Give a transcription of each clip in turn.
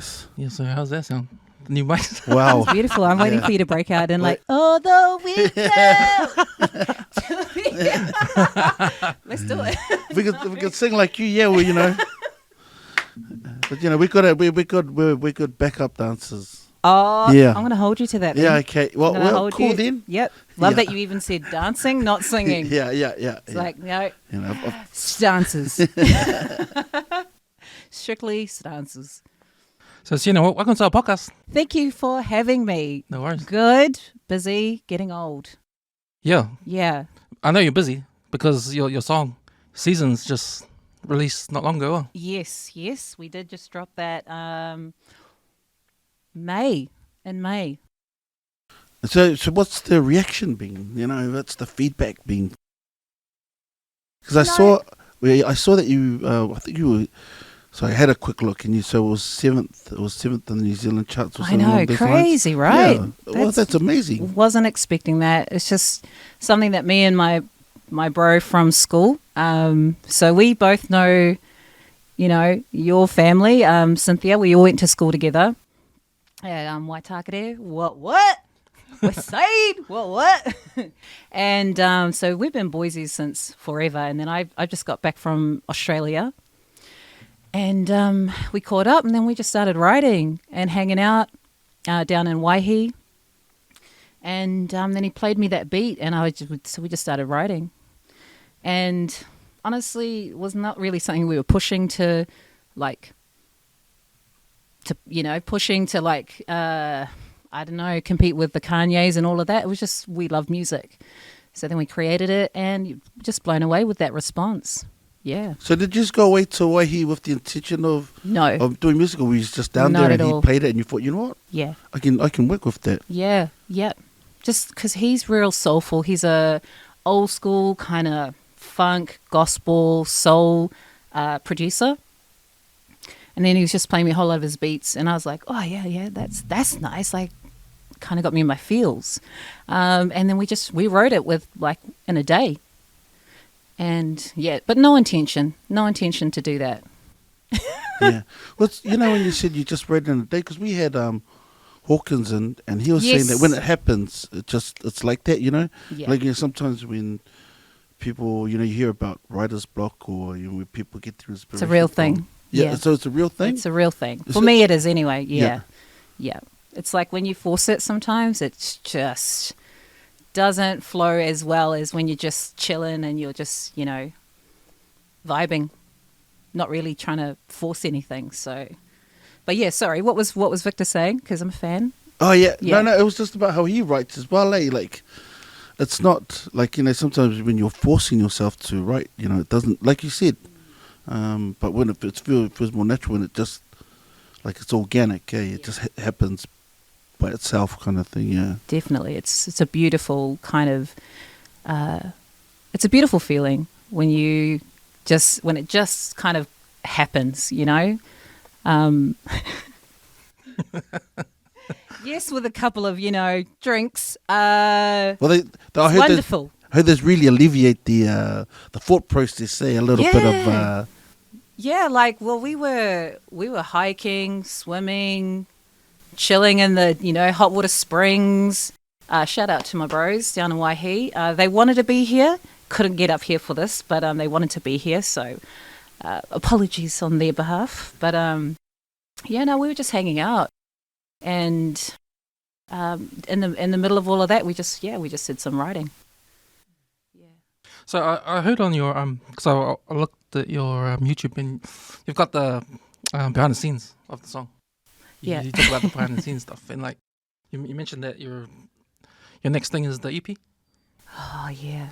Nice. Yeah, so how's that sound? The new mics? Wow. It's beautiful. I'm waiting for you to break out and like, although we let's do it. If we could sing like you, yeah, well, you know. But you know, we could backup dancers. Oh, Yeah. I'm going to hold you to that. Yeah, then. okay. I'm Well, gonna hold cool you. then. Yep. Love Yeah. that you even said dancing, not singing. Yeah. It's like, no, You know, stances. Strictly stances. So, Sienna, welcome to our podcast. Thank you for having me. No worries. Good, busy, getting old. Yeah, Yeah. I know you're busy because your song Seasons just released not long ago. Yes, we did just drop that in May. so what's the reaction been? You know, what's the feedback been? Because I saw that you, I think you were. So I had a quick look, and so it was seventh. It was seventh in the New Zealand charts. Or I something know, along those crazy, lines. right? Yeah. Well, that's amazing. Wasn't expecting that. It's just something that me and my bro from school. So we both know, you know, your family, Cynthia. We all went to school together at Waitakere. What? West Side? What? And so we've been boysies since forever. And then I just got back from Australia. And we caught up, and then we just started writing and hanging out down in Waihi. And then he played me that beat, and so we just started writing. And honestly, it was not really something we were pushing to I don't know, compete with the Kanyes and all of that. It was just, we love music. So then we created it, and just blown away with that response. Yeah. So did you just go away to Waihi with the intention of doing music, or were you just down Not there at and he all. played it and you thought, you know what, Yeah. I can work with that? Yeah. Just because he's real soulful. He's a old school kind of funk, gospel, soul producer. And then he was just playing me a whole lot of his beats, and I was like, oh yeah, that's nice. Like, kind of got me in my feels. And then we wrote it with in a day. And yeah, but no intention to do that. Yeah. Well, you know, when you said you just read it in a day, because we had Hawkins and he was saying that when it happens, it's like that, you know. Yeah. Like, you know, sometimes when people, you know, you hear about writer's block, or you know, when people get through inspiration. It's a real thing. Yeah. So it's a real thing. It's a real thing. Is For it? me, it is anyway. Yeah. Yeah. It's like when you force it sometimes, it's just doesn't flow as well as when you're just chilling and you're just, you know, vibing, not really trying to force anything. So, but yeah, sorry, what was Victor saying? Because I'm a fan. Oh yeah. Yeah. No, it was just about how he writes as well. Like, it's not like, you know, sometimes when you're forcing yourself to write, you know, it doesn't, like you said. But when it feels more natural, and it just like it's organic, it just happens by itself, kind of thing. Yeah, Definitely, it's a beautiful kind of, it's a beautiful feeling when it just kind of happens, you know. Yes, with a couple of, you know, drinks. well, It's wonderful. I heard this really alleviate the thought process. Say a little bit of. Yeah, like, well, we were hiking, swimming, chilling in the, you know, hot water springs. Shout out to my bros down in Waihi. They wanted to be here, couldn't get up here for this, but they wanted to be here, so apologies on their behalf. But yeah, no, we were just hanging out, and in the middle of all of that, we just did some writing. Yeah. So I heard on your so I looked at your YouTube, and you've got the behind the scenes of the song. Yeah. You talk about the behind the scenes stuff, and like you mentioned that your next thing is the EP. Oh yeah.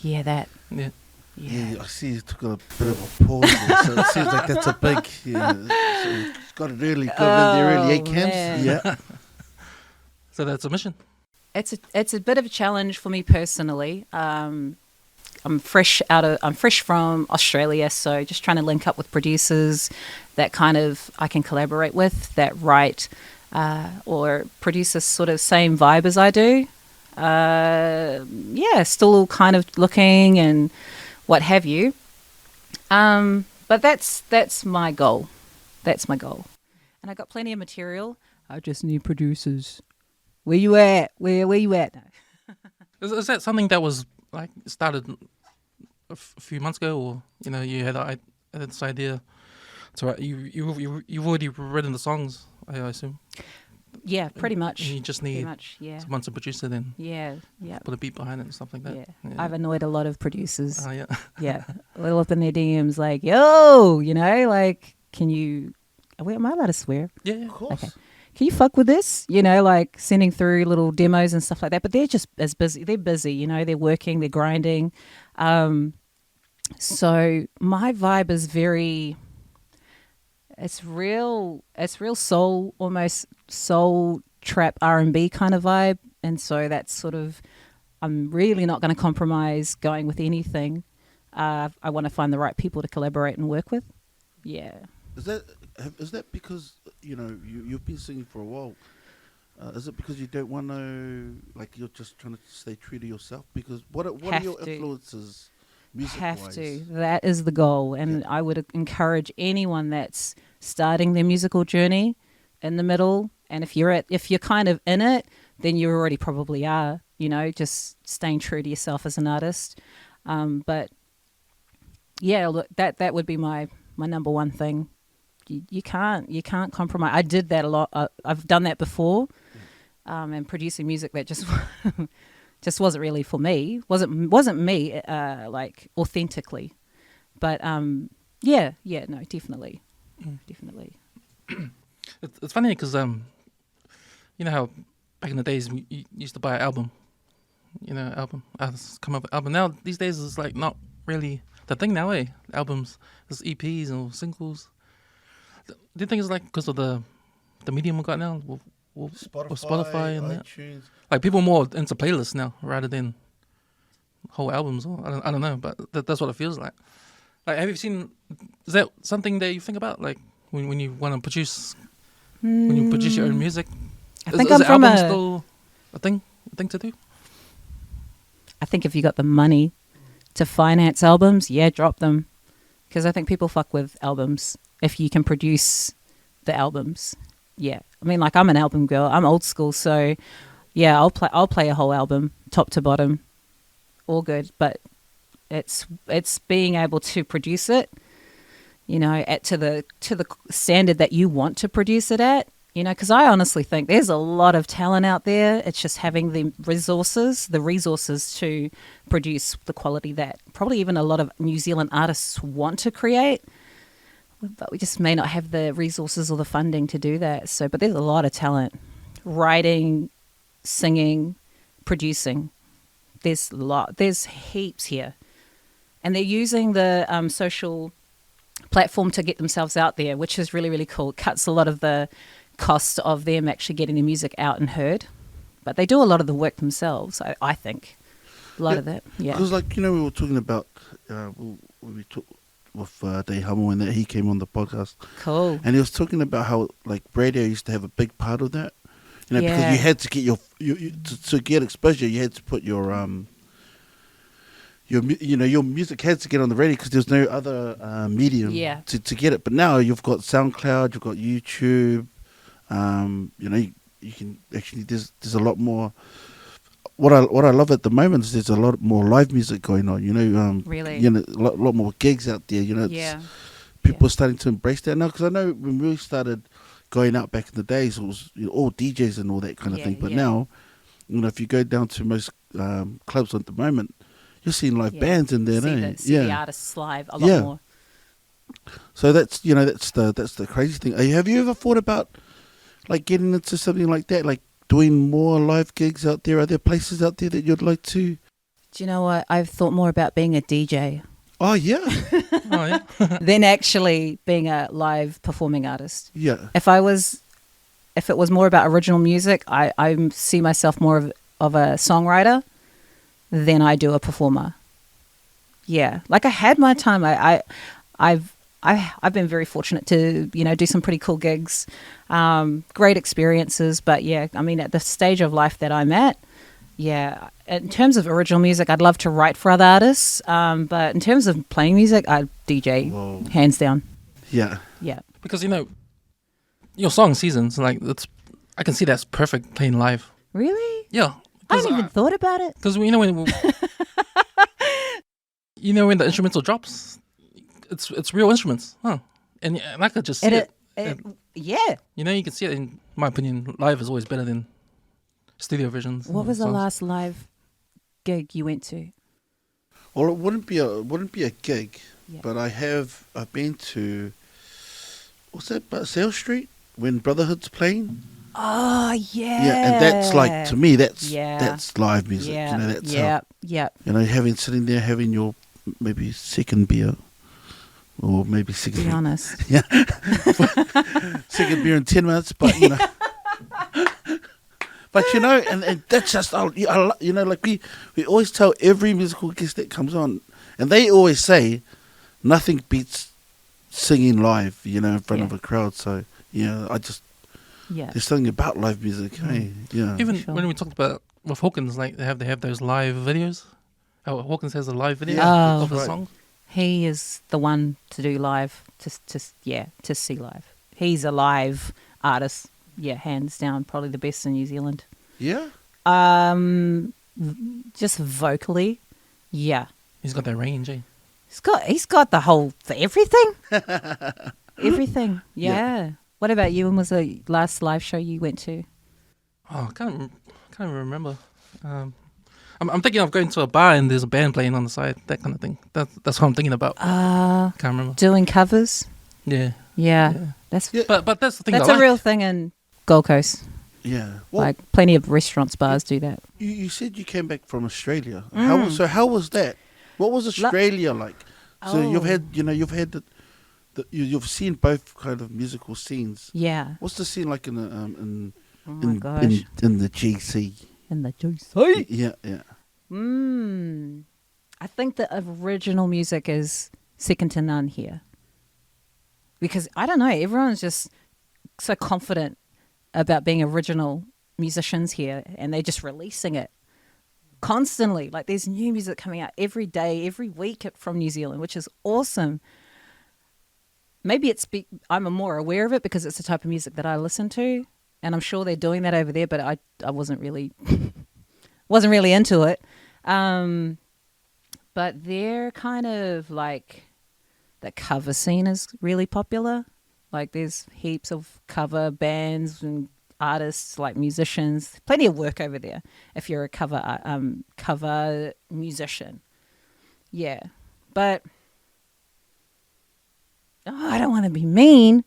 Yeah, that. Yeah. Yeah, I see you took a bit of a pause there, so it seems like that's a big. Yeah, so you've got it early, got it in the early 8 camps. Man. Yeah. So that's a mission. It's a bit of a challenge for me personally. I'm fresh from Australia, so just trying to link up with producers that kind of I can collaborate with, that write or produce a sort of same vibe as I do. Still kind of looking and what have you. But that's my goal. That's my goal. and I got plenty of material. I just need producers. Where you at? Where you at? No. Is that something that was like started a few months ago, or you had this idea to write? You've already written the songs, I assume. Yeah, pretty much. And you just Pretty need much, yeah. someone to produce it and Yeah, yeah. put a beat behind it and stuff like that. Yeah. Yeah. I've annoyed a lot of producers. Oh yeah. Yeah. All up in their DMs like, yo, like, can you, am I allowed to swear? Yeah. Of course. Okay. Can you fuck with this? Like sending through little demos and stuff like that. But they're just as busy. They're busy, they're working, they're grinding. So my vibe is it's real soul, almost soul trap R&B kind of vibe. And so that's sort of, I'm really not going to compromise going with anything. I want to find the right people to collaborate and work with. Yeah. Is that because you've been singing for a while? Is it because you don't want to, like, you're just trying to stay true to yourself? Because what are your influences, music-wise? Have to. That is the goal, and I would encourage anyone that's starting their musical journey in the middle, and if you're kind of in it, then you already probably are. Just staying true to yourself as an artist. But yeah, look, that would be my number one thing. You can't compromise. I did that a lot. I've done that before, and producing music that just wasn't really for me. Wasn't me like authentically. But no, definitely, definitely. It's funny because you know how back in the days you used to buy an album, artists come up with an album. Now these days it's like not really the thing now, eh? Albums, there's EPs or singles. Do you think it's like because of the medium we got now, with Spotify and iTunes. that? Like people are more into playlists now rather than whole albums. Or I don't know, but that's what it feels like. Like, have you seen? Is that something that you think about? Like when you want to produce, when you produce your own music, I think is I'm from album still a thing to do? I think if you got the money to finance albums, yeah, drop them, because I think people fuck with albums if you can produce the albums. Yeah, I mean, like, I'm an album girl. I'm old school, so yeah, I'll play a whole album top to bottom, all good. But it's being able to produce it, to the standard that you want to produce it at. Because I honestly think there's a lot of talent out there. It's just having the resources to produce the quality that probably even a lot of New Zealand artists want to create. But we just may not have the resources or the funding to do that. So, but there's a lot of talent. Writing, singing, producing. There's heaps here. And they're using the social platform to get themselves out there, which is really, really cool. It cuts a lot of the cost of them actually getting the music out and heard. But they do a lot of the work themselves, I think. A lot of that, yeah. Because, like, we were talking about, when we talked with Dave Hummel and that he came on the podcast. Cool. And he was talking about how, like, radio used to have a big part of that. Because you had to get to get exposure, you had to put your music had to get on the radio because there's no other medium to get it. But now you've got SoundCloud, you've got YouTube. You can actually there's a lot more. What I love at the moment is there's a lot more live music going on. Really, a lot more gigs out there. People are starting to embrace that now. Because I know when we started going out back in the days, it was all DJs and all that kind of thing. But now, if you go down to most clubs at the moment, you're seeing live bands in there. See the artists live a lot more. So that's that's the crazy thing. Have you ever thought about like getting into something like that, like doing more live gigs out there? Are there places out there that you'd like to? Do you know what? I've thought more about being a DJ. Oh yeah. Than actually being a live performing artist. Yeah. If it was more about original music, I see myself more of a songwriter than I do a performer. Yeah. Like, I had my time. I've been very fortunate to, do some pretty cool gigs, great experiences. But yeah, I mean, at the stage of life that I'm at, yeah, in terms of original music, I'd love to write for other artists. But in terms of playing music, I DJ, hands down. Yeah. Yeah. Because, your song Seasons, like I can see that's perfect playing live. Really? Yeah. I hadn't even thought about it. Because when when the instrumental drops, it's real instruments, huh? And I could just see it. Yeah. You can see it. In my opinion, live is always better than studio versions. What was the songs. last live gig you went to? Well, it wouldn't be a gig, Yeah. but I've been to, what's that? Sale Street when Brotherhood's playing. Oh yeah. Yeah, and that's like, to me, that's live music. Yeah. You know, that's yeah. sitting there having your maybe second beer, or maybe second. Be honest. Yeah, second beer in 10 minutes, but But and that's just like we always tell every musical guest that comes on, and they always say, nothing beats singing live, in front of a crowd. So there's something about live music, hey, Even Sure. when we talked about with Hawkins, like they have those live videos. Hawkins has a live video Yeah, of the right. song. He is the one to do live, to see live. He's a live artist. Yeah, hands down, probably the best in New Zealand. Yeah. Just vocally, yeah. He's got that range, eh? He's got the whole everything. Everything. Yeah. What about you? When was the last live show you went to? Oh, I can't even remember. I'm thinking of going to a bar and there's a band playing on the side, that kind of thing. That's what I'm thinking about. Can't remember. Doing covers. Yeah. Yeah. That's Yeah. But that's the thing. that's I a real thing in Gold Coast. Yeah. Well, Like plenty of restaurants, bars do that. you said you came back from Australia. How was that? What was Australia like? So Oh. you've had you've seen both kind of musical scenes. Yeah. What's the scene like in the Oh my gosh. in the GC? In the juicy. Yeah, yeah. I think the original music is second to none here. Because I don't know, everyone's just so confident about being original musicians here, and they're just releasing it constantly. Like there's new music coming out every day, every week from New Zealand, which is awesome. Maybe I'm more aware of it because it's the type of music that I listen to, and I'm sure they're doing that over there, but I wasn't really into it. But they're kind of like, the cover scene is really popular. Like there's heaps of cover bands and artists, like musicians, plenty of work over there if you're a cover musician. Yeah. But I don't want to be mean,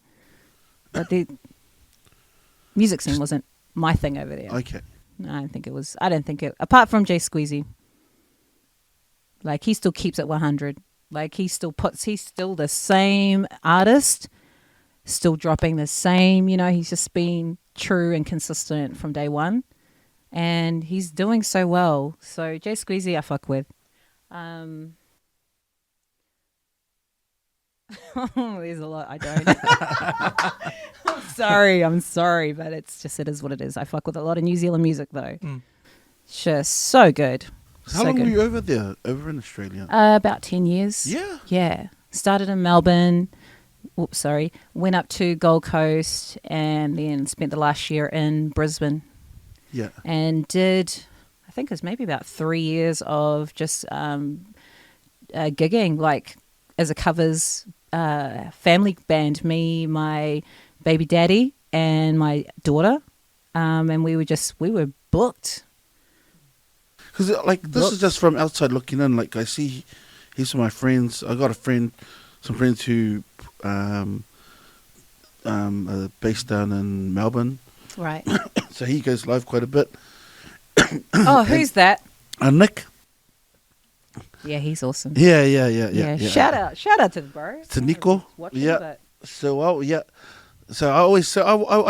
but the music scene wasn't my thing over there. Okay. I don't think it, apart from Jay Squeezy. Like he still keeps it 100. Like he's still the same artist, still dropping the same, he's just been true and consistent from day one. And he's doing so well. So Jay Squeezy I fuck with. There's a lot I don't. I'm sorry, but it is what it is. I fuck with a lot of New Zealand music though. It's just so good. How long were you over there, over in Australia? About 10 years. Yeah. Yeah. Started in Melbourne. Went up to Gold Coast and then spent the last year in Brisbane. Yeah. And did, I think it was maybe about 3 years of just gigging, like as a covers family band, me, my baby daddy and my daughter. And we were booked. Because this is just from outside looking in. Like I see, here's my friends. I got some friends who are based down in Melbourne. Right. So he goes live quite a bit. Oh, who's that? Nick. Yeah, he's awesome. Yeah. Shout out to the bro. To Nico. Watching, Yeah. but So I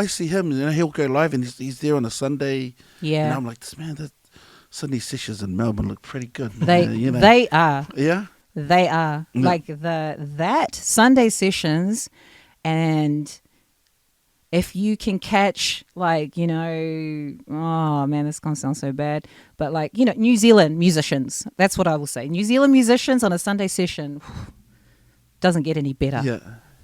see him. He'll go live and he's there on a Sunday. yeah. And I'm like, man, that Sunday sessions in Melbourne look pretty good. They are. Yeah. They are. Mm. Like that Sunday sessions, and if you can catch oh man, this is gonna sound so bad, but New Zealand musicians, that's what I will say. New Zealand musicians on a Sunday session doesn't get any better. Yeah.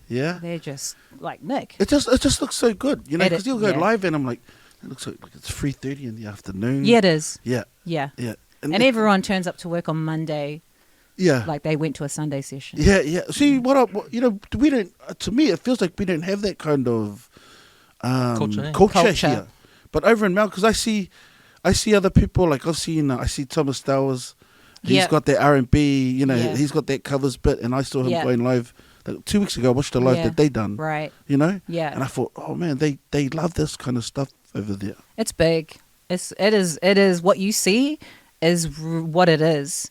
Yeah. They're just like Nick. It just looks so good, you know, It- because you'll go yeah. live and I'm like, it looks like it's 3:30 in the afternoon. Yeah, it is. Yeah. Yeah. Yeah. And it- everyone turns up to work on Monday Yeah. like they went to a Sunday session. Yeah, yeah. See, you know, we don't. To me, it feels like we don't have that kind of Culture, eh? Culture. here. But over in Melbourne, because I see other people. Like I see Thomas Stowers. He's Yeah. got that R&B. You know, Yeah. he's got that covers bit, and I saw him Yeah. going live. Like 2 weeks ago, I watched the live Yeah. that they done. Right. You know. Yeah. And I thought, oh man, they love this kind of stuff over there. It's big. It is what you see is what it is.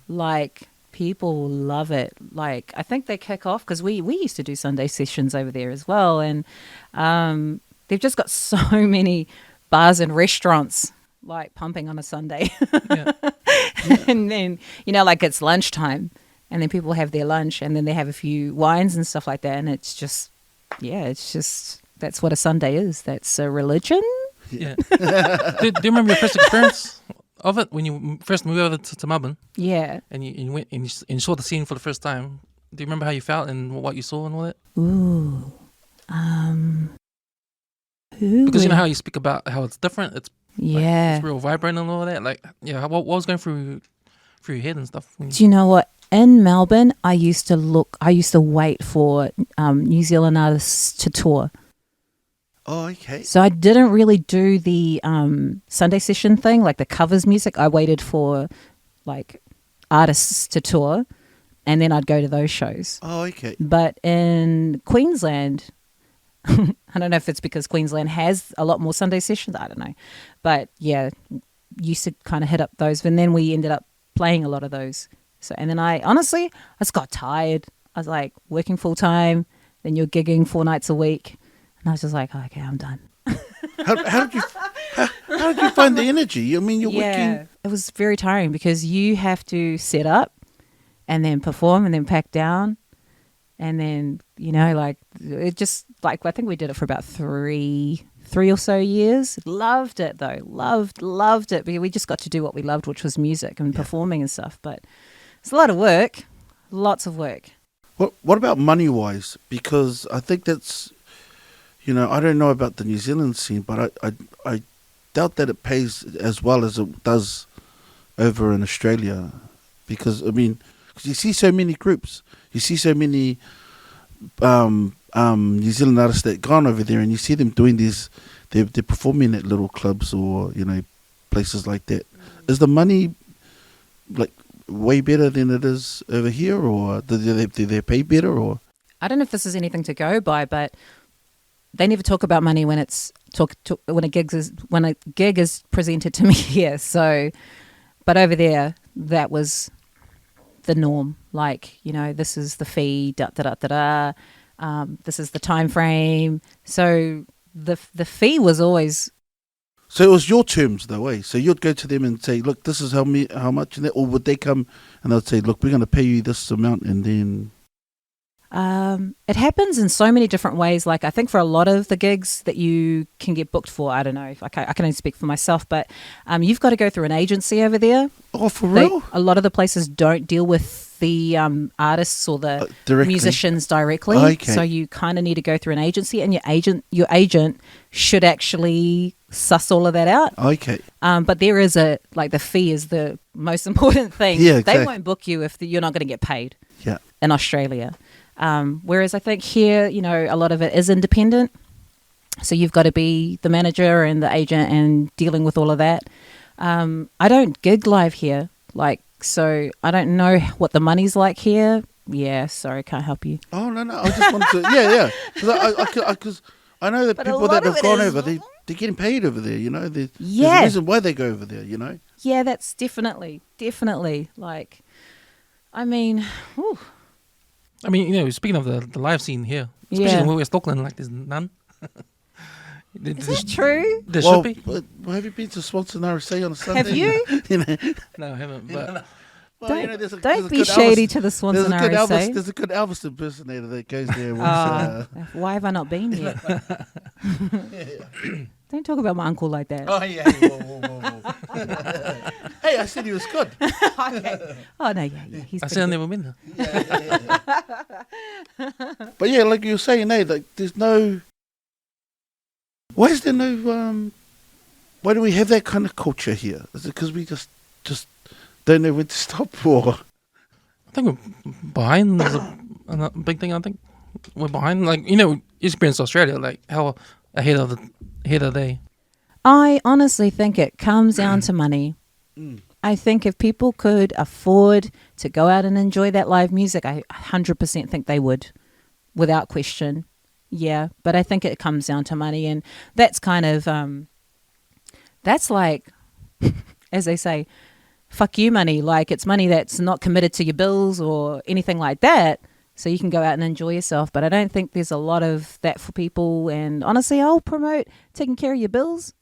Like people love it. Like I think they kick off because we used to do Sunday sessions over there as well, and they've just got so many bars and restaurants like pumping on a Sunday, Yeah. and then you know like it's lunchtime, and then people have their lunch, and then they have a few wines and stuff like that, and it's just that's what a Sunday is. That's a religion. Yeah. do you remember your first experience of it when you first moved over to Melbourne Yeah. and you went and you saw the scene for the first time? Do you remember how you felt and what you saw and all that? Ooh. Because you know how you speak about how it's different. It's Yeah. it's real vibrant and all that. Like, yeah, what was going through your head and stuff? Do you know what? In Melbourne, I used to wait for New Zealand artists to tour. Oh, okay. So I didn't really do the Sunday session thing, like the covers music. I waited for like artists to tour, and then I'd go to those shows. Oh, okay. But in Queensland, I don't know if it's because Queensland has a lot more Sunday sessions. I don't know. But yeah, used to kind of hit up those. And then we ended up playing a lot of those. So, and then I just got tired. I was like working full time. Then you're gigging 4 nights a week. And I was just like, oh, okay, I'm done. How did you find the energy? I mean, you're working. It was very tiring because you have to set up and then perform and then pack down. And then, you know, like it just like I think we did it for about three or so years. Loved it though. Loved it because we just got to do what we loved, which was music and performing and stuff. But it's a lot of work. Lots of work. What about money wise? Because I think that's, you know, I don't know about the New Zealand scene, but I doubt that it pays as well as it does over in Australia. Because I mean, cause you see so many groups, you see so many New Zealand artists that gone over there, and you see them doing these. They're performing at little clubs or places like that. Is the money like way better than it is over here, or do they pay better, or? I don't know if this is anything to go by, but they never talk about money when it's when a gig is presented to me here. So, but over there, that was the norm. Like, you know, this is the fee, this is the time frame. So the fee was always. So it was your terms though, eh? So you'd go to them and say, look, this is how much, and that, or would they come and they'd say, look, we're going to pay you this amount, and then. It happens in so many different ways. Like I think for a lot of the gigs that you can get booked for, I don't know if I can only speak for myself, but you've got to go through an agency over there. Oh, for real? A lot of the places don't deal with the artists or the musicians directly. Okay. So you kind of need to go through an agency, and your agent should actually suss all of that out. Okay. But there is the fee is the most important thing. Yeah, exactly. They won't book you if you're not going to get paid. Yeah. In Australia. Whereas I think here, you know, a lot of it is independent. So you've got to be the manager and the agent and dealing with all of that. I don't gig live here. So I don't know what the money's like here. Yeah, sorry, can't help you. Oh, no. I just wanted to, yeah. Because I know that But a people lot that of have it gone is- over, they're getting paid over there, you know. There's a Yeah. reason why they go over there, you know. Yeah, that's definitely. Like, I mean, whew. I mean, you know, speaking of the live scene here, especially Yeah. in West Auckland, like there's none. Is that true? There Well, should be. but have you been to Swanson RSA on a Sunday? Have you? You know, No, I haven't. But well, you know, there's a Don't be good shady Elvis- to the Swanson there's a good Elvis. RSA. There's a good Elvis impersonator that goes there. Why have I not been yet? Don't talk about my uncle like that. Oh yeah. Whoa. Hey, I said he was good. Okay. Oh no, yeah. He's I pretty said I've good. never been there. But yeah, like you were saying, like there's no. Why is there no? Why do we have that kind of culture here? Is it because we just don't know when to stop, or? I think we're behind. There's a big thing. I think we're behind. Like you experience Australia. Like how ahead are they? I honestly think it comes down to money. I think if people could afford to go out and enjoy that live music, I 100% think they would, without question. Yeah, but I think it comes down to money, and that's kind of that's like, as they say, fuck you money. Like it's money that's not committed to your bills or anything like that, so you can go out and enjoy yourself. But I don't think there's a lot of that for people. And honestly, I'll promote taking care of your bills.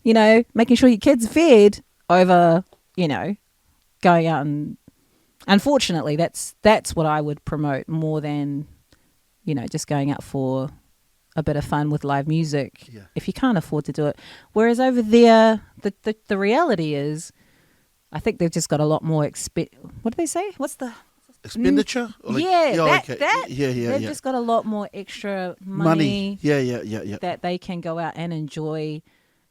Making sure your kids are fed over, going out and unfortunately that's what I would promote more than, just going out for a bit of fun with live music if you can't afford to do it. Whereas over there, the reality is, I think they've just got a lot more what do they say? What's the Expenditure? Or They've just got a lot more extra money. Yeah. That they can go out and enjoy,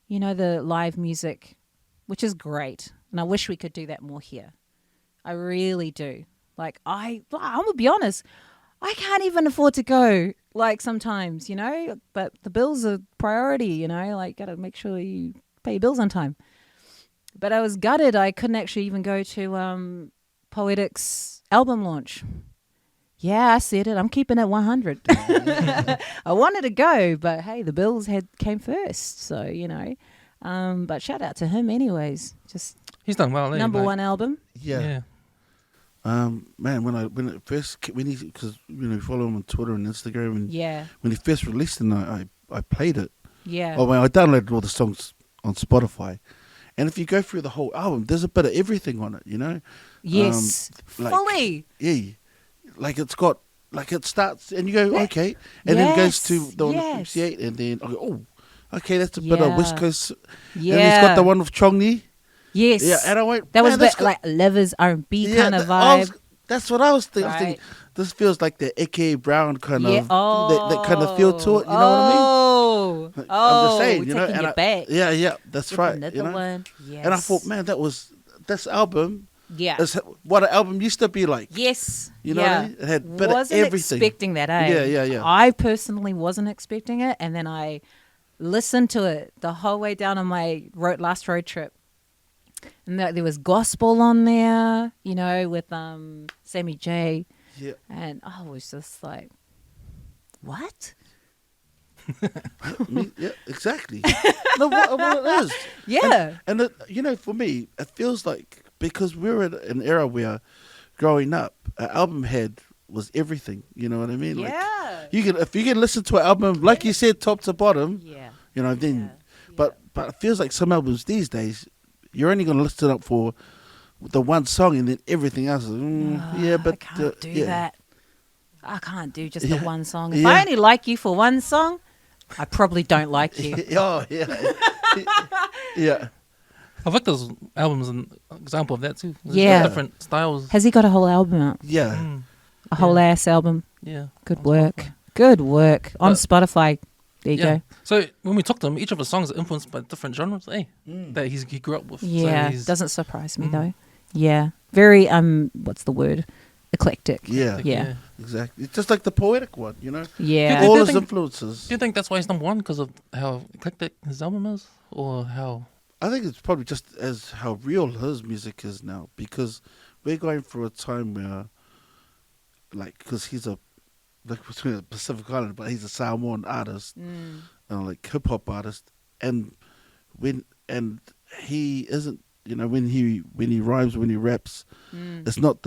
the live music, which is great. And I wish we could do that more here. I really do. Like, I'm going to be honest, I can't even afford to go, like, sometimes, but the bills are priority, like, got to make sure you pay your bills on time. But I was gutted. I couldn't actually even go to Poetic's album launch. Yeah, I said it. I'm keeping it 100. I wanted to go, but hey, the bills came first. So, but shout out to him anyways. Just He's done well. number one album. Yeah. Man, when he because follow him on Twitter and Instagram, and when he first released it, I played it. Yeah. Oh, man, I downloaded all the songs on Spotify, and if you go through the whole album, there's a bit of everything on it. Yes. Fully. Yeah. Like it's got, like it starts and you go, okay. And then it goes to the one with 58 and then I go, oh, okay, that's a bit of West Coast. Yeah. And he's got the one with Chongni. Yes. Yeah, and I went, that was man, a bit like Levers R&B kind of vibe. That's what I was thinking. Right. I was thinking, this feels like the Ike Brown kind of, Oh. that kind of feel to it, you know what I mean? I'm just saying, taking and you back. Yeah, that's With right. Another one. Yes. And I thought, man, this album Yeah. is what an album used to be like. Yes. You know what I mean? It had a bit of everything. Expecting that, eh? Yeah. I personally wasn't expecting it, and then I listened to it the whole way down on my last road trip. And there was gospel on there, with Sammy J. Yeah. And I was just like, what? Yeah, exactly. No, what it is. Yeah. And for me, it feels like, because we're in an era where growing up, an album was everything. You know what I mean? Yeah. Like, if you can listen to an album, like you said, top to bottom, then, but it feels like some albums these days, you're only going to listen up for the one song and then everything else is, but... I can't do that. I can't do just the one song. If Yeah. I only like you for one song, I probably don't like you. Oh, yeah. Yeah. I think those albums an example of that too. There's Yeah. different styles. Has he got a whole album out? Yeah. Mm, A whole ass album? yeah. Good on work. Spotify. Good work. On But- Spotify. There you go. So when we talk to him, each of his songs are influenced by different genres, that he grew up with. Yeah. So he's, Doesn't surprise me though. Yeah. Very, what's the word? Eclectic. Yeah. Yeah. Exactly. It's just like the poetic one, Yeah. All Do you his think- influences. Do you think that's why he's number one, because of how eclectic his album is, or how? I think it's probably just as how real his music is now, because we're going through a time where, because he's between the Pacific Island, but he's a Samoan artist, like hip hop artist, and he isn't, when he rhymes, when he raps, it's not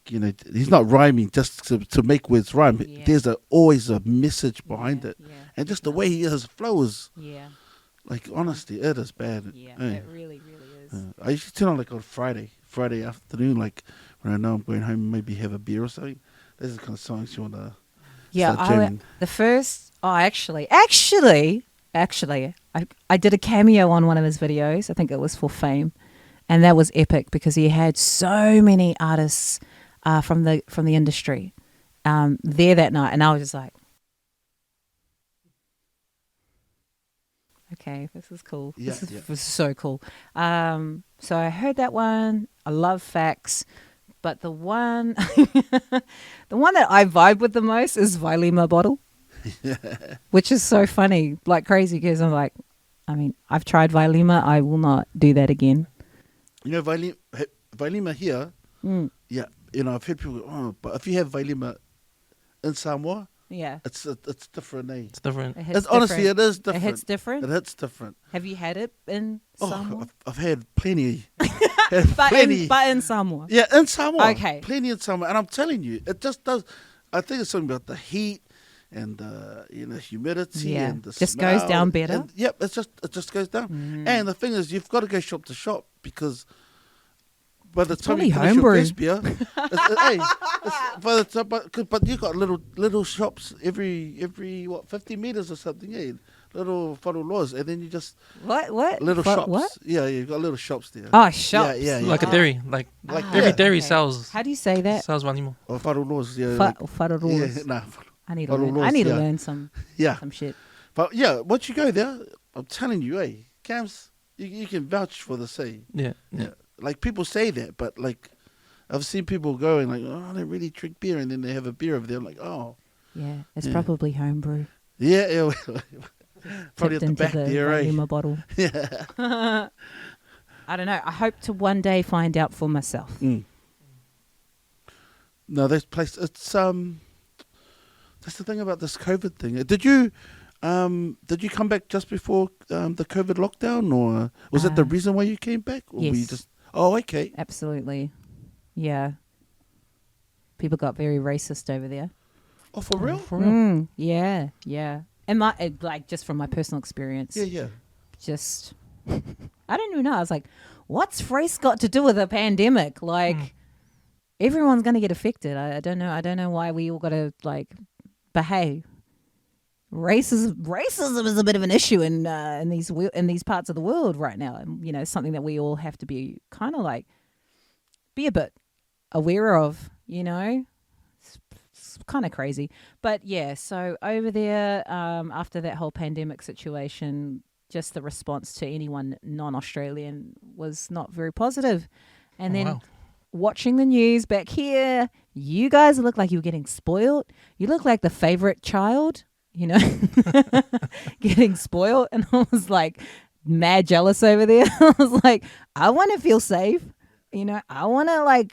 he's not rhyming just to make words rhyme. Yeah. There's always a message behind it, Yeah. and just the way his flow is. Yeah. Like, honestly, it is bad. Yeah. Eh. It really, really is. I used to turn on on Friday afternoon, like when I know I'm going home, maybe have a beer or something. This is the kind of songs you want to Yeah, start jamming. actually, actually, I did a cameo on one of his videos. I think it was for Fame, and that was epic because he had so many artists from the industry there that night, and I was just like, okay, this is cool. This is so cool. So I heard that one. I love Facts, but the one the one that I vibe with the most is Vailima Bottle. Which is so funny, like crazy, because I'm like, I mean, I've tried Vailima, I will not do that again. You know, Vailima here, yeah, you know, I've heard people go, oh, but if you have Vailima in Samoa, it's different, eh? It's different. Honestly, it is different. It hits different? It hits different. Have you had it in Samoa? I've had plenty. But in Samoa? Yeah, in Samoa. Okay. Plenty in Samoa. And I'm telling you, it just does. I think it's something about the heat and humidity and the just smell. Goes down better. And, yep, it just goes down. And the thing is, you've got to go shop to shop because by the time you finish your best beer, but you got little shops every 50 meters or something, little wharolos, and then you just little shops. What? Yeah, you've got little shops there. Oh, shops. Yeah. Like a dairy, like every dairy sells. How do you say that? Sells Vailima. Or wharolos, yeah. Wharolos. Yeah, nah. I need to learn some shit. But yeah, once you go there, I'm telling you, Cams, you can vouch for the say. Yeah. Like people say that, but like I've seen people go and like, oh, I don't really drink beer, and then they have a beer over there. I'm like, oh. Yeah, it's probably homebrew. Yeah. Probably at the back there, Vailima bottle. Yeah. I don't know. I hope to one day find out for myself. No, this place, it's that's the thing about this COVID thing. Did you come back just before the COVID lockdown, or was it the reason why you came back? Or yes. were you just? Oh, okay. Absolutely. Yeah. People got very racist over there. Oh, for real? For real? Yeah. And just from my personal experience. Yeah. Just, I don't even know. I was like, what's race got to do with a pandemic? Like, everyone's going to get affected. I don't know. I don't know why we all got to behave. Racism is a bit of an issue in these parts of the world right now, and something that we all have to be kind of be a bit aware of. It's kind of crazy, but yeah. So over there, after that whole pandemic situation, just the response to anyone non-Australian was not very positive, and then. Wow. Watching the news back here, you guys look like you were getting spoiled. You look like the favorite child, getting spoiled. And I was like mad jealous over there. I was like, I want to feel safe. I want to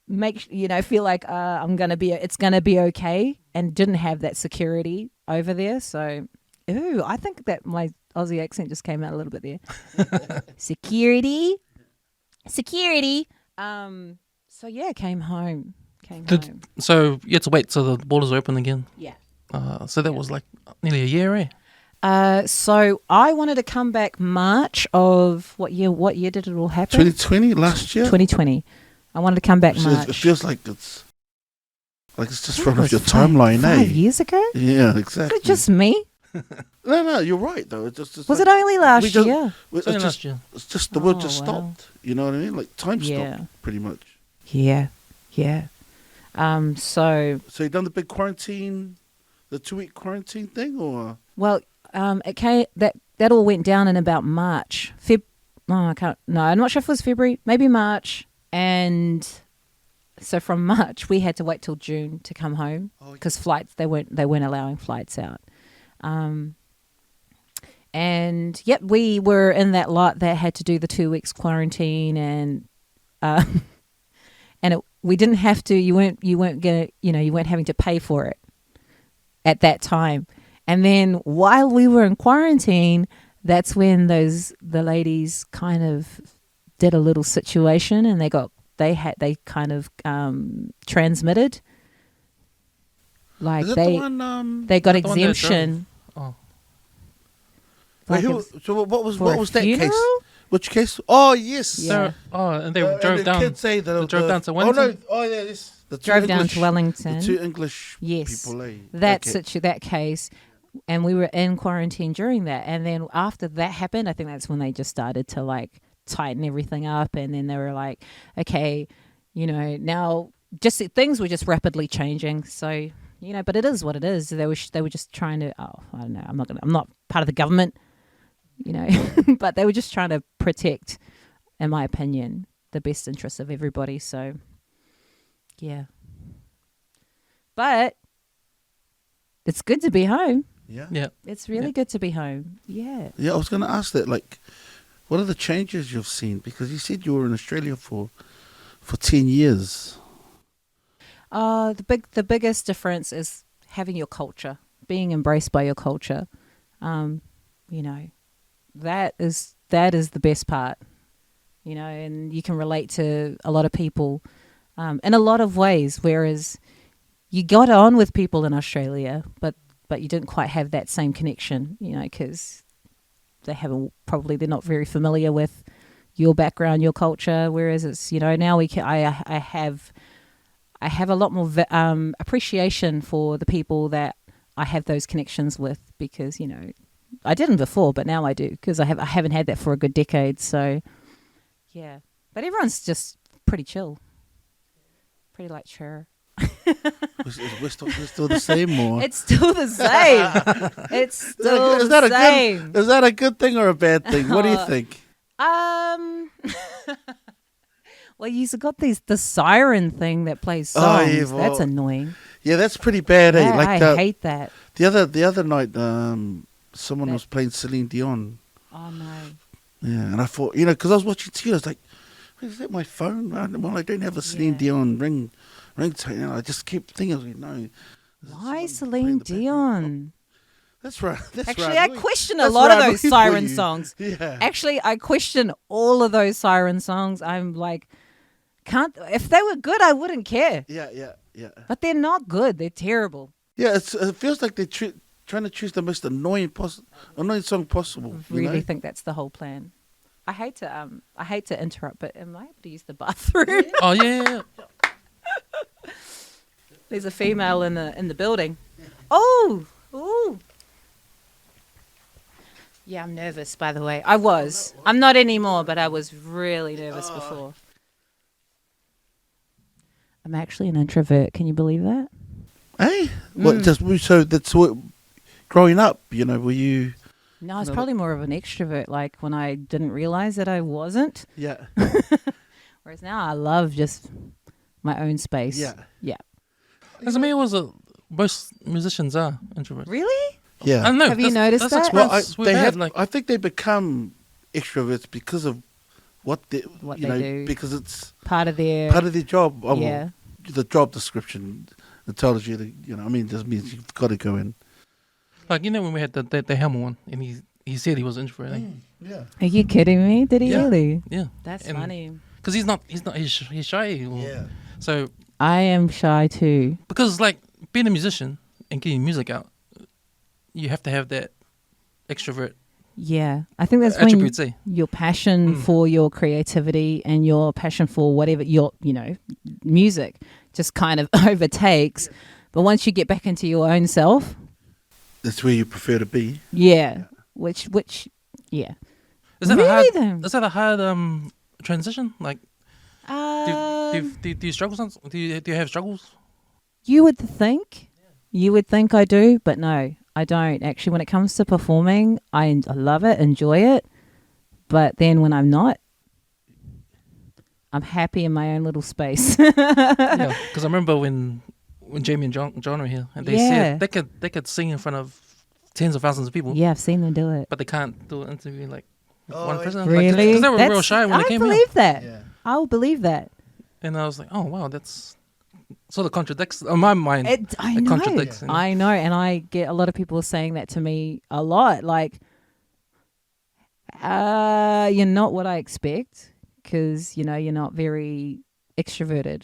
make, feel like it's going to be okay, and didn't have that security over there. So, I think that my Aussie accent just came out a little bit there. Security. So yeah, came home. So you had to wait till the borders are open again? Yeah. So that was nearly a year, eh? So I wanted to come back March of what year? What year did it all happen? 2020, last year. 2020. I wanted to come back March. It feels like it's just run off your timeline, 5 years ago. Yeah, exactly. Was it just me? No, you're right though. Was it only last year? It's just the world just stopped. You know what I mean? Like time stopped, pretty much. Yeah. So you done the big quarantine, the 2-week quarantine thing, or? Well, it came that all went down in about March. I'm not sure if it was February, maybe March, and so from March we had to wait till June to come home because flights they weren't allowing flights out. And yep, we were in that lot that had to do the 2 weeks quarantine, and we didn't have to. You weren't having to pay for it at that time. And then while we were in quarantine, that's when the ladies kind of did a little situation, and they kind of transmitted. Is it they the one, they got exemption. Wait, what was that funeral? case? Which case? Oh yes. Yeah. And they drove down. Kids say that they drove down to Wellington. Yes. Drove down to Wellington. The 2 English yes. people. That case and we were in quarantine during that. And then after that happened, I think that's when they just started to like tighten everything up. And then they were like, okay, now just things were just rapidly changing. So, but it is what it is. They were just trying to, I don't know, I'm not part of the government, but they were just trying to protect, in my opinion, the best interests of everybody. So, yeah. But it's good to be home. Yeah. Yeah. It's really good to be home. Yeah. Yeah, I was going to ask that, like, what are the changes you've seen? Because you said you were in Australia for 10 years. The biggest difference is having your culture, being embraced by your culture. That is the best part. And you can relate to a lot of people in a lot of ways, whereas you got on with people in Australia, but you didn't quite have that same connection, because they're not very familiar with your background, your culture. Whereas it's, now I have a lot more appreciation for the people that I have those connections with, because, I didn't before, but now I do, because I haven't had that for a good decade. So yeah, but everyone's just pretty chill, pretty like sure. We're still the same, or It's still the same. It's still is that the same. is that a good thing or a bad thing? What do you think? Well, you've got the siren thing that plays songs. Oh, yeah, well, that's annoying. Yeah, that's pretty bad, eh? Yeah, Like I hate that. the other night, someone was playing Celine Dion. Oh no. Yeah, and I thought, because I was watching TV, I was like, is that my phone? Well, I don't have a Celine Dion ringtone. I just keep thinking, no. Why Celine Dion? That's right. Actually, I question a lot of those siren songs. Yeah. Actually, I question all of those siren songs. I'm like, if they were good, I wouldn't care. Yeah. But they're not good. They're terrible. Yeah, it feels like they're trying to choose the most annoying song possible. I really think that's the whole plan. I hate to interrupt, but am I able to use the bathroom? Oh yeah. There's a female in the building. Oh. Yeah, I'm nervous, by the way. I was. I'm not anymore, but I was really nervous before. I'm actually an introvert. Can you believe that? Hey, so that's what growing up, were you? No, it's probably more of an extrovert, like when I didn't realize that I wasn't. Yeah. Whereas now I love just my own space. Yeah. As me, most musicians are introverts. Really? Yeah. I don't know. Have you noticed that? Well, we've had, I think they become extroverts because of what they do. because it's Part of their job. Yeah. The job description, it tells you that, it just means you've got to go in. Like, when we had the Hammer one, and he said he was introvert. Yeah. Are you kidding me? Did he really? Yeah. That's And- funny. Because he's shy. Yeah. So, I am shy too. because like being a musician and getting music out, you have to have that extrovert Yeah. I think that's when attributes, eh? your passion for your creativity and your passion for whatever your, music just kind of overtakes. But once you get back into your own self, That's where you prefer to be. yeah. Which yeah. Is that Really, a hard? though? Is that a hard transition? Like, do you struggle? Do you have struggles? You would think. You would think I do, but no, I don't. Actually, when it comes to performing, I love it, enjoy it. But then when I'm not, I'm happy in my own little space. Yeah, because I remember when Jamie and John were here, and they Yeah. said they could sing in front of tens of thousands of people, Yeah, I've seen them do it. but they can't do an interview like with Oh, one person. Really? Because they were real shy when they came I here. believe that. Yeah. I'll believe that. And I was like, oh wow, that's sort of contradicts on my mind. I It know. contradicts, you know. I know, and I get a lot of people saying that to me a lot. Like, you're not what I expect because you're not very extroverted.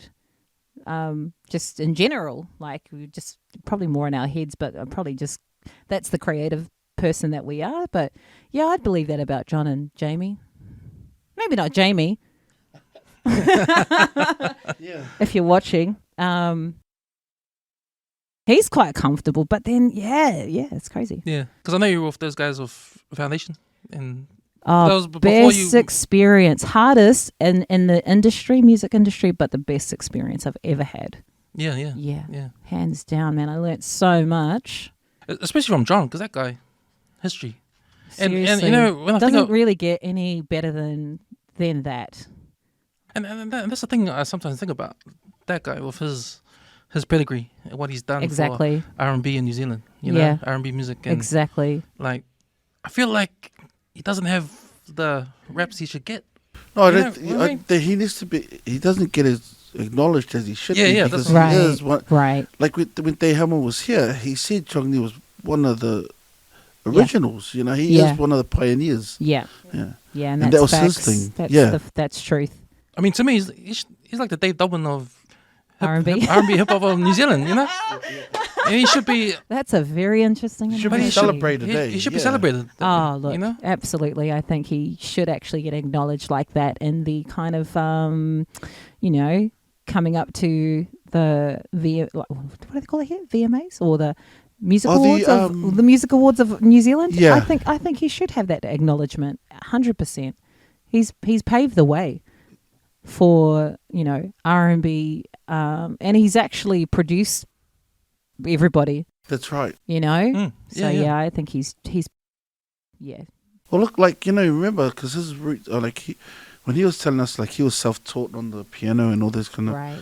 Just in general, like we just probably more in our heads, but probably just that's the creative person that we are. But yeah, I'd believe that about John and Jamie. Maybe not Jamie. Yeah. If you're watching. He's quite comfortable, but then it's crazy. Yeah, because I know you were with those guys with Foundation, and Oh, that was before best you. experience, hardest in the industry, music industry, but the best experience I've ever had. Yeah, Yeah, hands down, man. I learnt so much. Especially from John, because that guy, history. Seriously, And you know, when I think doesn't of, really get any better than that. and that's the thing I sometimes think about that guy with his pedigree and what he's done Exactly. for R&B in New Zealand. You Yeah. know, R&B music, and Exactly. like I feel like he doesn't have the raps he should get. No, I You don't. know what I mean? He needs to be. He doesn't get as acknowledged as he should be. Yeah, because that's he right. is one. Right. Like when Day Hammer was here, he said Chong Li was one of the originals. You know, he Yeah. is one of the pioneers. Yeah. Yeah. Yeah, And and that that's was his facts. thing. That's Yeah. that's truth. I mean, to me, he's like the Dave Dobbin of R&B. R&B hip hop of New Zealand. You know, and he should be. That's a very interesting. Should be analogy. celebrated. He should be Yeah. celebrated. Oh, look, you know, absolutely. I think he should actually get acknowledged like that in the kind of, coming up to the what do they call it here? VMAs or the music awards of the music awards of New Zealand. Yeah. I think he should have that acknowledgement. 100%. He's paved the way for R&B, and he's actually produced everybody. That's right. So yeah. I think he's yeah. Well, look, remember, because his roots are when he was telling us, he was self-taught on the piano and all this kind of Right.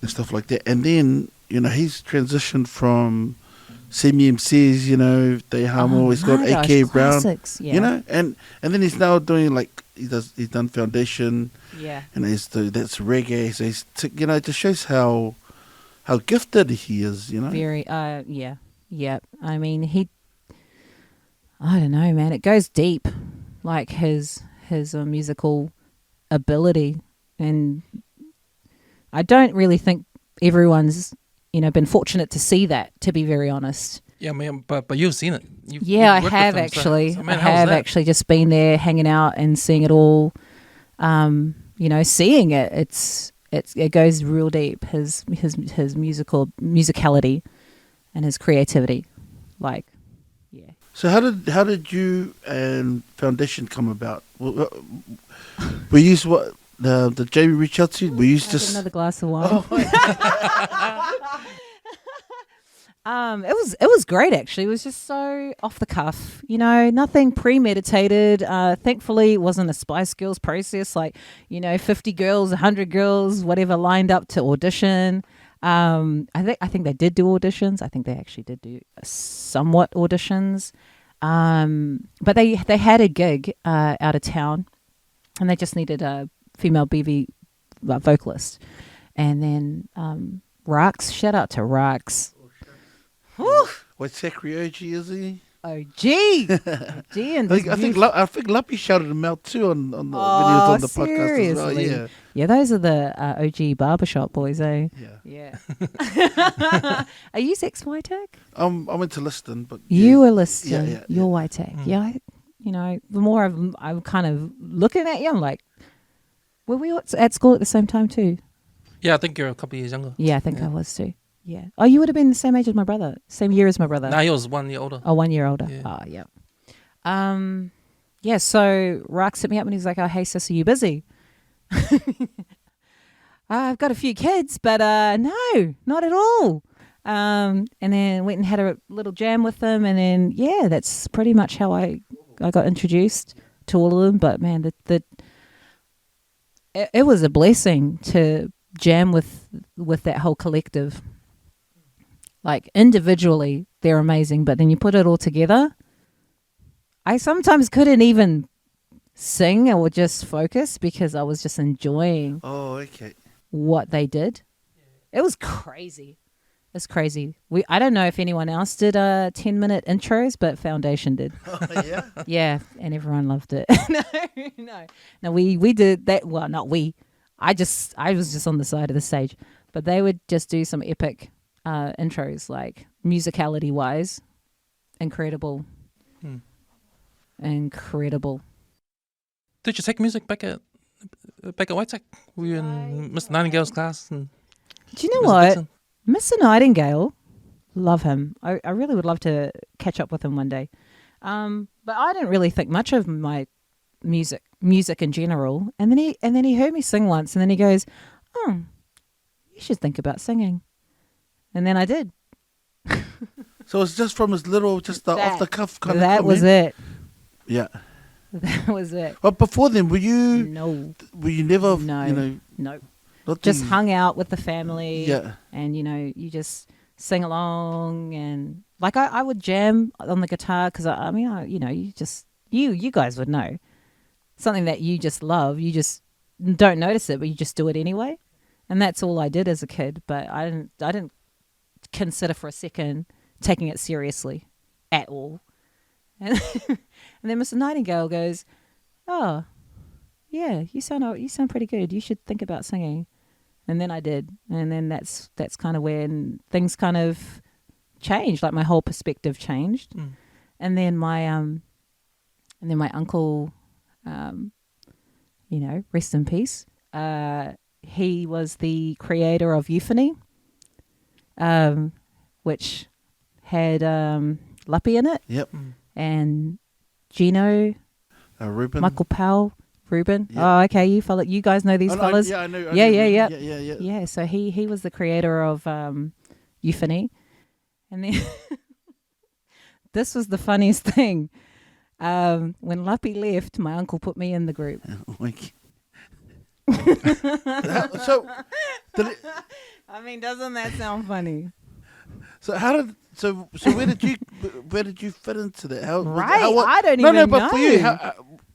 and stuff like that. And then, he's transitioned from semi-MCs, Day Hammer, he's got my gosh, A.K. Brown, classics, yeah. and then he's now doing, he's done Foundation, Yeah. and that's reggae, so he's, it just shows how gifted he is, Very, yeah. I mean, I don't know, man. It goes deep, like his musical ability, and I don't really think everyone's, been fortunate to see that. To be very honest. Yeah, man, but you've seen it. Yeah, I you've worked have with him, actually. so, man, I how was have that? actually just been there, hanging out and seeing it all. Seeing it, it goes real deep. His musicality and his creativity, yeah. So how did you and Foundation come about? We used what the Jamie reach out to you? We used just Another glass of wine. Oh, It was great actually. It was just so off the cuff, nothing premeditated. Thankfully, it wasn't a Spice Girls process, 50 girls, 100 girls, whatever lined up to audition. I think they did do auditions. I think they actually did do somewhat auditions. But they had a gig out of town, and they just needed a female BV vocalist, and then Rax. Shout out to Rax. what Sakrioji is he? OG. And I think Luppy shouted him out too on the when he was on the podcast as well. seriously? Yeah, Yeah, those are the OG barbershop boys, eh? yeah. Yeah. Are you sex YTAG? I went to Liston, but You were listening. Yeah. You're YTAG. Yeah. The more I'm kind of looking at you, I'm like, were we at school at the same time too? Yeah, I think you're a couple of years younger. Yeah, I think I was too. Yeah. Oh, you would have been the same age as my brother. Same year as my brother. Nah, he was 1 year older. Oh, 1 year older. Yeah. Oh, yeah. Yeah, so Rax hit me up and he's like, oh, hey, sis, are you busy? I've got a few kids, but no, not at all. And then went and had a little jam with them. And then, yeah, that's pretty much how I got introduced to all of them. But, man, it was a blessing to jam with that whole collective. Individually, they're amazing, but then you put it all together. I sometimes couldn't even sing or just focus because I was just enjoying Oh, okay. what they did. It was crazy. It's crazy. I don't know if anyone else did 10-minute intros, but Foundation did. Oh, yeah. Yeah, and everyone loved it. No, we did that. Well, not we. I was just on the side of the stage, but they would just do some epic intros, musicality wise, incredible. Incredible. Did you take music back at Whitetech? Were you in Mr. Nightingale's class? And Do you know what? Mr. Nightingale Love him. I really would love to catch up with him one day. But I didn't really think much of my music in general. And then he heard me sing once, and then he goes, "Oh, you should think about singing." And then I did. So it's just from his little, just the off the cuff kind of. That was it. Yeah. That was it. But before then, were you? No. Were you never? No. You know. No. Not Just the- hung out with the family. Yeah. And you just sing along, and like I would jam on the guitar because you guys would know something that you just love. You just don't notice it, but you just do it anyway. And that's all I did as a kid. But I didn't consider for a second taking it seriously at all. And, and then Mr. Nightingale goes, "Oh, yeah, you sound pretty good. You should think about singing." And then I did, and then that's kind of when things kind of changed. Like my whole perspective changed, and then my uncle, rest in peace. He was the creator of Euphony, which had Luppy in it. Yep. And Gino, Ruben. Michael Powell, Ruben. Yep. Oh, okay, you guys know these fellas. I know. Yeah. Yeah. So he was the creator of Euphony, and then this was the funniest thing. When Luppy left, my uncle put me in the group. So, I mean, doesn't that sound funny? so where did you fit into that? I don't even know. No, but for you,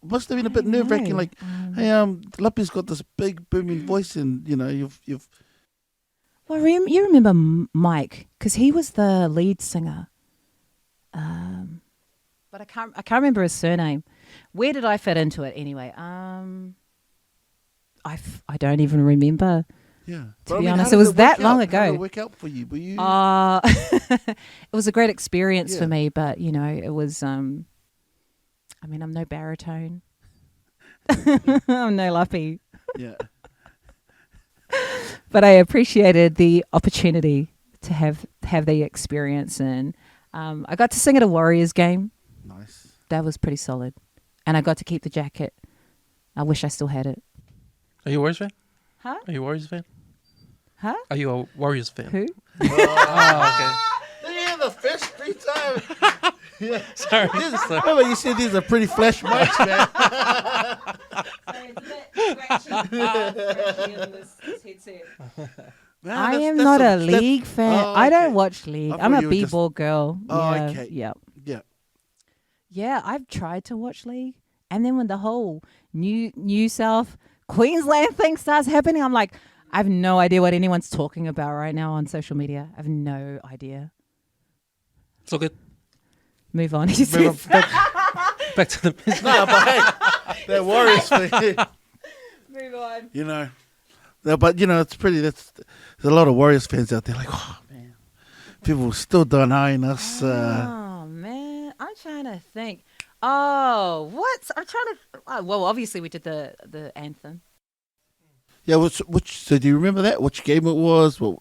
must have been a bit nerve wracking. Like, hey, Luppy's got this big booming voice, and you've. Well, you remember Mike because he was the lead singer, but I can't remember his surname. Where did I fit into it anyway? I don't even remember. Yeah. To be honest, it was that long ago. How did it work out for you? Were you? It was a great experience Yeah. for me, but it was. I'm no baritone. I'm no Luppy. Yeah. But I appreciated the opportunity to have the experience, and I got to sing at a Warriors game. Nice. That was pretty solid, and I got to keep the jacket. I wish I still had it. Are you a Warriors fan? Huh? Are you a Warriors fan? Huh? Are you a Warriors fan? Who? Oh, Yeah, the first 3 times. okay. Sorry. Remember, you said these are pretty flash mics, man. Man, I that's- am that's not a some- that's- league fan. Oh, I don't okay. watch league. I I'm thought a you were just- b-ball girl. Oh, Yeah, okay. Yeah. Yeah. Yeah, I've tried to watch league, and then when the whole New South Queensland thing starts happening, I'm like, I have no idea what anyone's talking about right now on social media. I have no idea. It's all good. Move on. He Move says. on, back to the business. No, but hey, they're Warriors fan. Move on. No, but it's pretty. There's a lot of Warriors fans out there. Like, oh man, people still denying us. Oh man, I'm trying to think. Oh, what? I'm trying to. Well, obviously we did the anthem. Yeah, which? So do you remember that? Which game it was? What?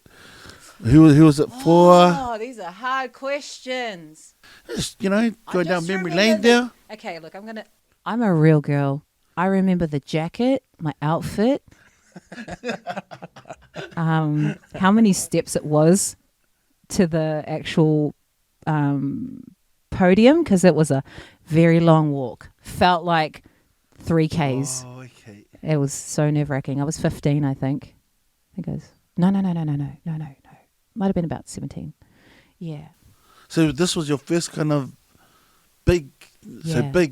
Who was it for? Oh, these are hard questions. Just going down just memory remember lane there. Okay, look, I'm a real girl. I remember the jacket, my outfit, how many steps it was to the actual podium, because it was a very long walk. Felt like 3Ks. Oh, okay. It was so nerve-wracking. I was 15, I think. I think I was... No. Might have been about 17. Yeah. So this was your first kind of big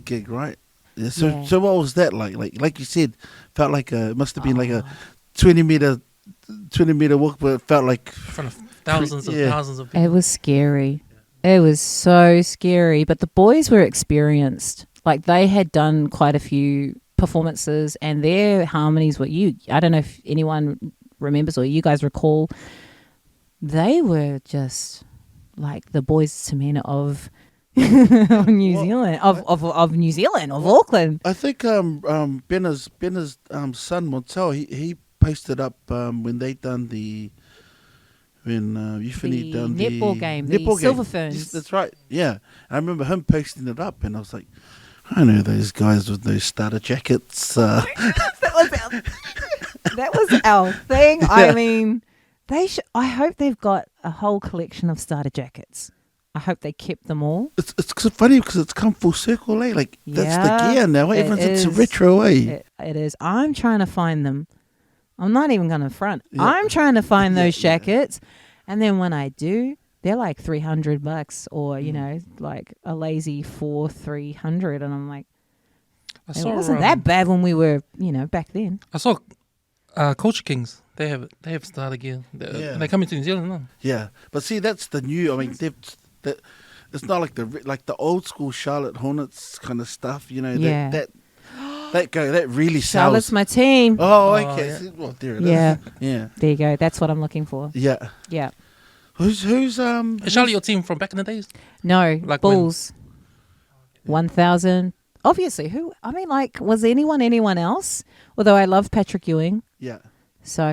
gig, right? Yeah. So what was that like? Like you said, felt like it must have been like a 20 meter walk, but it felt like In front of thousands of Yeah. thousands of people. It was scary. It was so scary. But the boys were experienced. Like, they had done quite a few performances, and their harmonies were I don't know if anyone remembers or you guys recall. They were just like the Boys to Men of New Zealand, of New Zealand, of Auckland. I think Benna's son Montel, he posted up when they done the when you finished down the netball game, the Silver Ferns. Yes, that's right. Yeah, I remember him posting it up, and I was like, I know those guys with those starter jackets. That was our thing. Yeah. I mean, I hope they've got a whole collection of starter jackets. I hope they kept them all. It's funny because it's come full circle, eh? Like that's the gear now. Eh? It's is. retro, eh? It is. I'm trying to find them. I'm not even going to front. Yeah. I'm trying to find those jackets, and then when I do, they're like $300, or you know, like a lazy 300, and I'm like, it wasn't that bad when we were, you know, back then. I saw Culture Kings. They have starter gear. They come into New Zealand now. Yeah, but see, that's the new. I mean, it's not like the old school Charlotte Hornets kind of stuff. You know, Yeah. that really sells. Charlotte's my team. Oh, okay. yeah. See, well, there it is. Yeah. Yeah. There you go. That's what I'm looking for. Yeah. Yeah. Who's Is Charlotte your team from back in the days? No, Like Bulls. 1,000. Obviously, who? I mean, like, was anyone else? Although I love Patrick Ewing. Yeah. So